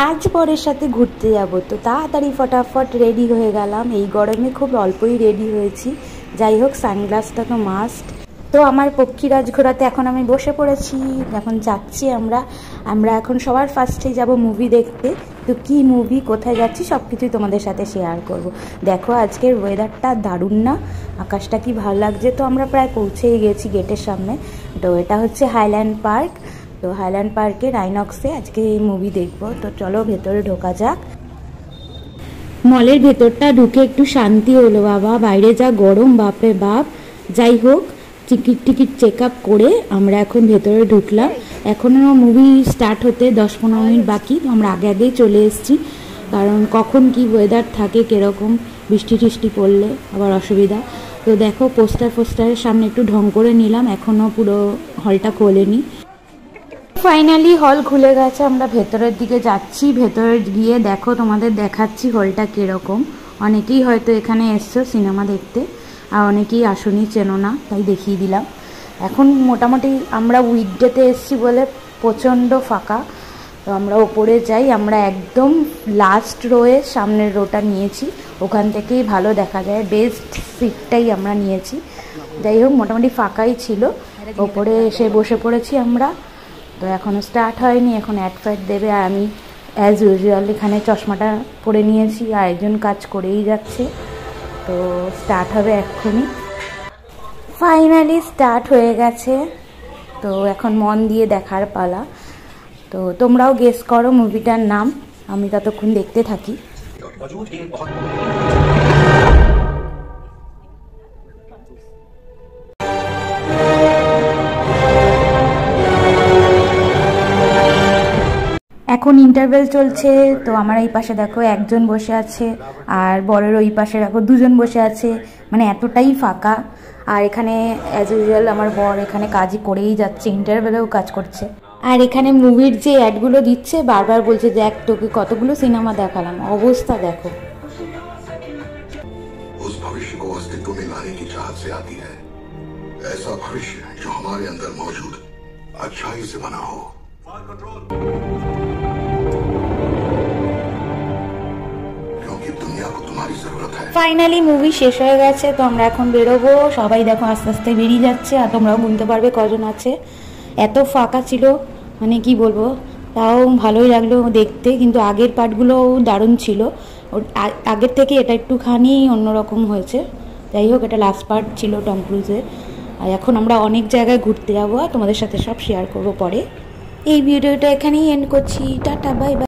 আজ বরের সাথে ঘুরতে যাব, তো তাড়াতাড়ি ফটাফট রেডি হয়ে গেলাম। এই গরমে খুব অল্পই রেডি হয়েছি। যাই হোক, সানগ্লাসটা তো মাস্ট। তো আমার পক্ষীরাজ ঘোরাতে এখন আমি বসে পড়েছি। এখন যাচ্ছি আমরা এখন সবার ফার্স্টেই যাব মুভি দেখতে। তো কি মুভি, কোথায় যাচ্ছি সব কিছুই তোমাদের সাথে শেয়ার করব। দেখো আজকের ওয়েদারটা দারুণ না, আকাশটা কি ভালো লাগছে। তো আমরা প্রায় পৌঁছেই গেছি গেটের সামনে। তো এটা হচ্ছে হাইল্যান্ড পার্ক। তো হাইল্যান্ড পার্কের আইনক্সে আজকে এই মুভি দেখবো। তো চলো ভেতরে ঢোকা যাক। মলের ভেতরটা ঢুকে একটু শান্তি হলো বাবা, বাইরে যা গরম, বাপরে বাপ। যাই হোক, টিকিট চেক আপ করে আমরা এখন ভেতরে ঢুকলাম। এখনও মুভি স্টার্ট হতে 10-15 মিনিট বাকি। তো আমরা আগেই চলে এসেছি, কারণ কখন কি ওয়েদার থাকে, কীরকম বৃষ্টি টিষ্টি পড়লে আবার অসুবিধা। তো দেখো পোস্টারের সামনে একটু ঢং করে নিলাম, এখনও পুরো হলটা খোলেনি। ফাইনালি হল খুলে গেছে, আমরা ভেতরের দিকে যাচ্ছি। ভেতরে গিয়ে দেখো তোমাদের দেখাচ্ছি হলটা কীরকম। অনেকেই হয়তো এখানে এসছো সিনেমা দেখতে, আর অনেকেই আসনি, চেনো না, তাই দেখিয়ে দিলাম। এখন মোটামুটি আমরা উইকডেতে এসছি বলে প্রচণ্ড ফাঁকা। তো আমরা ওপরে যাই, আমরা একদম লাস্ট রোয়ে সামনের রোটা নিয়েছি, ওখান থেকেই ভালো দেখা যায়, বেস্ট সিটটাই আমরা নিয়েছি। যাই হোক, মোটামুটি ফাঁকাই ছিল। ওপরে এসে বসে পড়েছি আমরা। তো এখনও স্টার্ট হয়নি, এখন অ্যাড দেবে। আর আমি অ্যাজ ইউজুয়াল এখানে চশমাটা পরে নিয়েছি, আর একজন কাজ করেই যাচ্ছে। তো স্টার্ট হবে এক্ষুনি। ফাইনালি স্টার্ট হয়ে গেছে। তো এখন মন দিয়ে দেখার পালা। তো তোমরাও গেস করো মুভিটার নাম, আমি ততক্ষণ দেখতে থাকি। এখন ইন্টারভেল চলছে। তো আমার এই পাশে দেখো একজন বসে আছে, আর বরের ওই পাশে দেখো দুজন বসে আছে, মানে এতটাই ফাঁকা। আর এখানে অ্যাজ ইউজুয়াল আমার বর এখানে কাজই করেই যাচ্ছে, ইন্টারভেলেও কাজ করছে। আর এখানে মুভির যে অ্যাডগুলো দিচ্ছে বারবার বলছে যে তোকে কতগুলো সিনেমা দেখালাম, অবস্থা দেখো। उस भविष्य को अस्तित्व में लाने की चाहत से आती है, ऐसा भविष्य जो हमारे अंदर मौजूद अच्छाई से बना हो। ফাইনালি মুভি শেষ হয়ে গেছে। তো আমরা এখন বেরোবো, সবাই দেখো আস্তে আস্তে বেরিয়ে যাচ্ছে। আর তোমরাও গুনতে পারবে কজন আছে। এত ফাঁকা ছিল, মানে কি বলবো, তাও ভালোই লাগলো দেখতে। কিন্তু আগের পার্টগুলোও দারুণ ছিল, আগের থেকে এটা একটুখানি অন্যরকম হয়েছে। যাই হোক, এটা লাস্ট পার্ট ছিল টম ক্রুজের। আর এখন আমরা অনেক জায়গায় ঘুরতে যাবো, আর তোমাদের সাথে সব শেয়ার করবো পরে। এই ভিডিওটা এখানেই এন্ড করছি। Tata, bye bye.